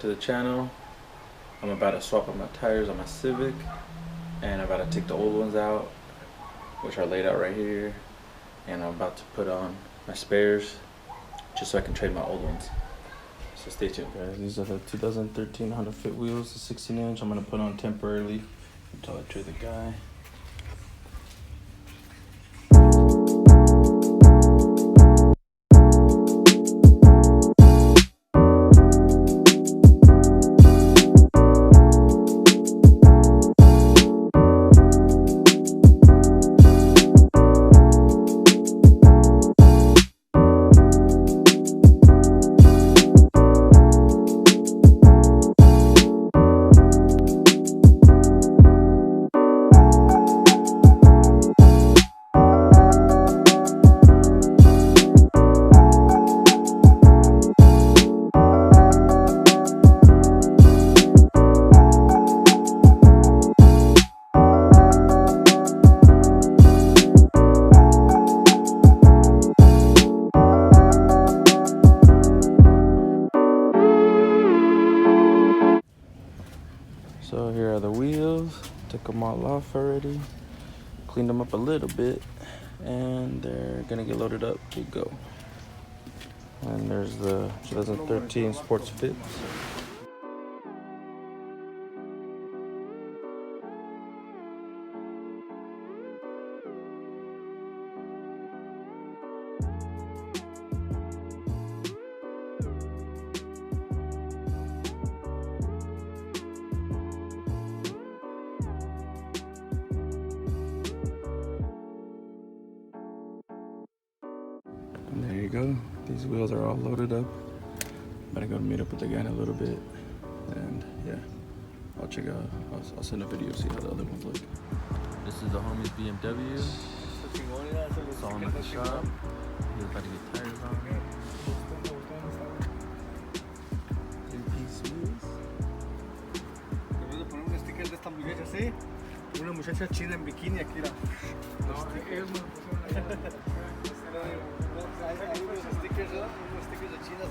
to the channel. I'm about to swap out my tires on my Civic, and I'm about to take the old ones out, which are laid out right here, and I'm about to put on my spares just so I can trade my old ones. So stay tuned, guys. These are the 2013 Honda Fit wheels, the 16-inch. I'm gonna put on temporarily until I trade the guy. So here are the wheels. Took them all off already. Cleaned them up a little bit, and they're gonna get loaded up to go. And there's the 2013 Sports Fits. And there you go. These wheels are all loaded up. I'm gonna go meet up with the guy in a little bit, and yeah, I'll check out. I'll send a video, see how the other ones look. This is the homie's BMW. Saw him at the shop. He was about to get tires on. 3-piece wheels. Debes de poner un sticker de esta muchacha así. Una muchacha china en bikini aquí. No, ellos me lo pusieron. Hay unos stickers, ¿no? Unos stickers de chinas.